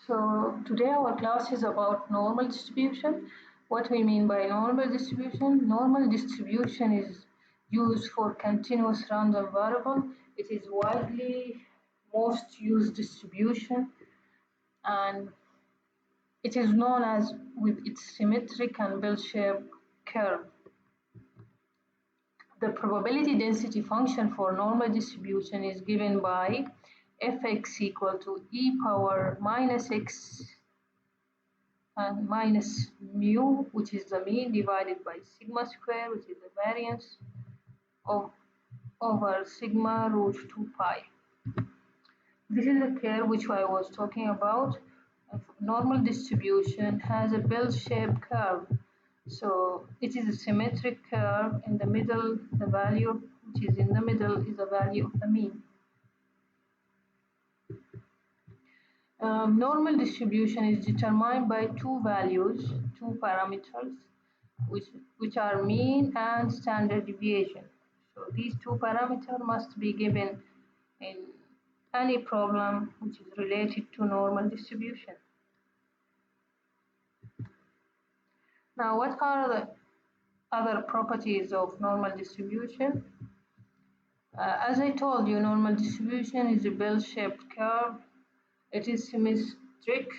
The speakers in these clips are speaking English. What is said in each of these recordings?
So today our class is about normal distribution. What we mean by normal distribution? Normal distribution is used for continuous random variable. It is widely most used distribution and it is known as with its symmetric and bell-shaped curve. The probability density function for normal distribution is given by fx equal to e power minus x and minus mu, which is the mean, divided by sigma square, which is the variance of over sigma root 2 pi. This is the curve which I was talking about. Normal distribution has a bell-shaped curve. So it is a symmetric curve. In the middle, the value which is in the middle is the value of the mean. Normal distribution is determined by two values, two parameters, which are mean and standard deviation. So these two parameters must be given in any problem which is related to normal distribution. Now, what are the other properties of normal distribution? As I told you, normal distribution is a bell-shaped curve. It is symmetric.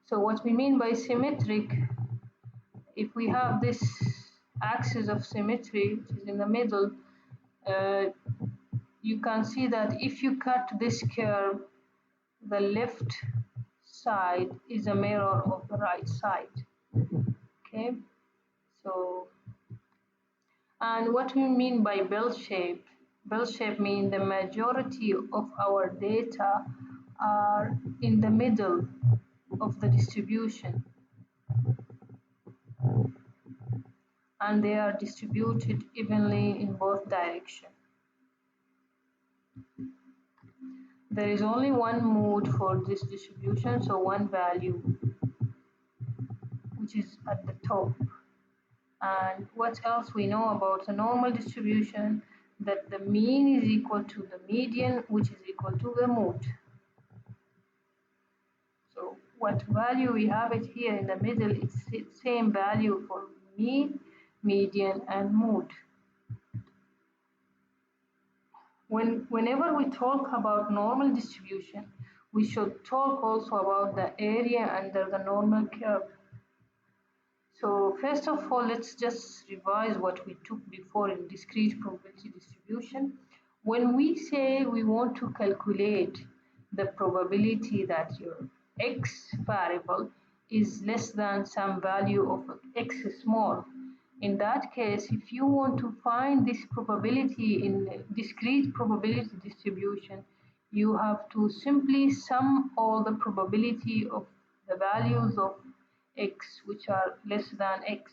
So what we mean by symmetric, if we have this axis of symmetry, which is in the middle, you can see that if you cut this curve, the left side is a mirror of the right side. Okay, so, and what we mean by bell shape? Bell shape means the majority of our data are in the middle of the distribution, and they are distributed evenly in both directions. There is only one mode for this distribution, so one value, which is at the top. And what else we know about the normal distribution? That the mean is equal to the median, which is equal to the mode. So what value we have it here in the middle, it's the same value for mean, median, and mode. Whenever we talk about normal distribution, we should talk also about the area under the normal curve. So first of all, let's just revise what we took before in discrete probability distribution. When we say we want to calculate the probability that your x variable is less than some value of x small, in that case, if you want to find this probability in discrete probability distribution, you have to simply sum all the probability of the values of x which are less than x.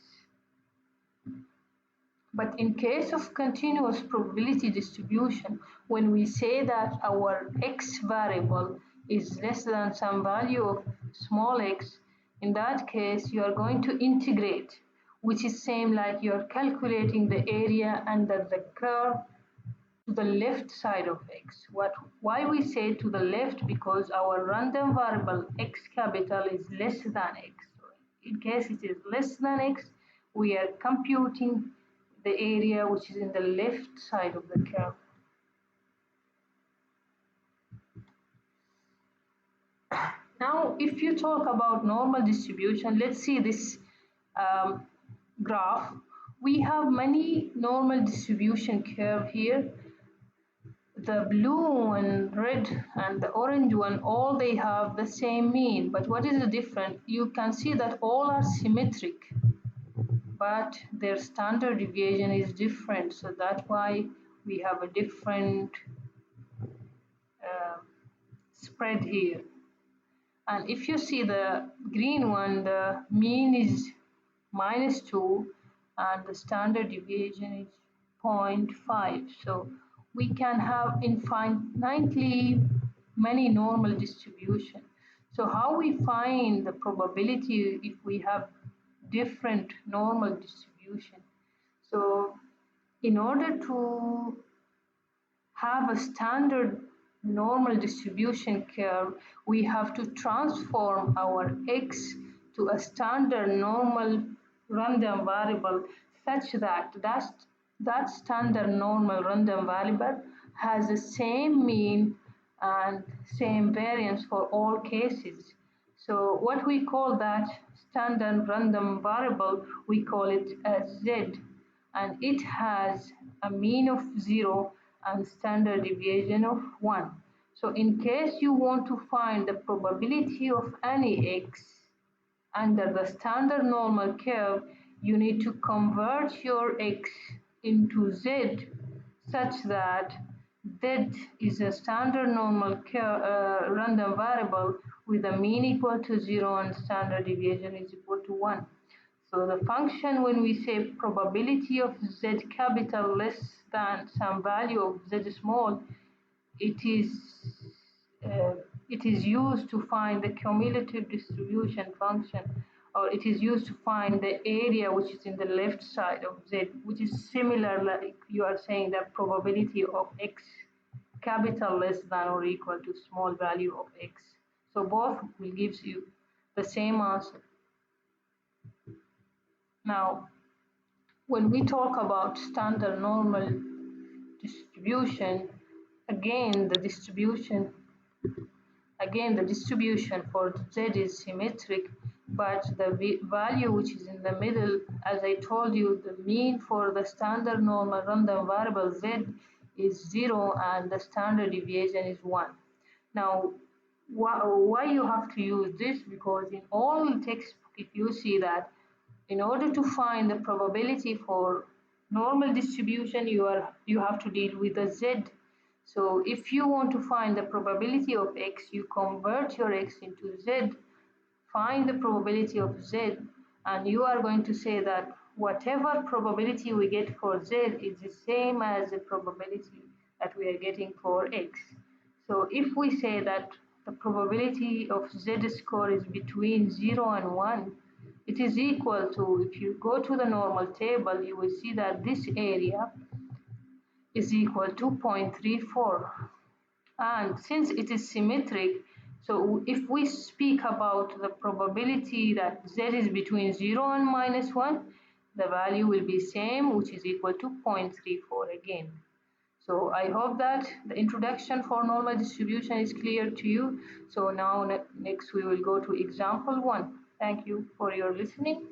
But in case of continuous probability distribution, when we say that our x variable is less than some value of small x, in that case you are going to integrate, which is same like you are calculating the area under the curve to the left side of x. Why we say to the left? Because our random variable x capital is less than x. So in case it is less than x, we are computing the area which is in the left side of the curve. Now, if you talk about normal distribution, let's see this graph. We have many normal distribution curve here. The blue and red and the orange one, all they have the same mean, but what is the difference? You can see that all are symmetric, but their standard deviation is different, so that's why we have a different spread here. And if you see the green one, the mean is -2 and the standard deviation is 0.5. So we can have infinitely many normal distribution. So how we find the probability if we have different normal distribution? So in order to have a standard normal distribution curve, we have to transform our x to a standard normal random variable such that that standard normal random variable has the same mean and same variance for all cases. So what we call that standard random variable, we call it a z, and it has a mean of 0 and standard deviation of 1. So in case you want to find the probability of any x under the standard normal curve, you need to convert your x into z such that z is a standard normal random variable with a mean equal to 0 and standard deviation is equal to 1. So the function, when we say probability of z capital less than some value of z small, it is uh, it is used to find the cumulative distribution function, or it is used to find the area which is in the left side of z, which is similar, like you are saying the probability of x capital less than or equal to small value of x. So both will gives you the same answer. Now, when we talk about standard normal distribution, again the distribution for z is symmetric, but the value which is in the middle, as I told you, the mean for the standard normal random variable z is 0 and the standard deviation is 1. Now, why you have to use this? Because in all textbook, if you see that in order to find the probability for normal distribution, you have to deal with a z. So if you want to find the probability of x, you convert your x into z, find the probability of z, and you are going to say that whatever probability we get for z is the same as the probability that we are getting for x. So if we say that the probability of z score is between 0 and 1, it is equal to, if you go to the normal table, you will see that this area is equal to 0.34. And since it is symmetric, so if we speak about the probability that z is between 0 and -1, the value will be same, which is equal to 0.34 again. So I hope that the introduction for normal distribution is clear to you. So now next we will go to example 1. Thank you for your listening.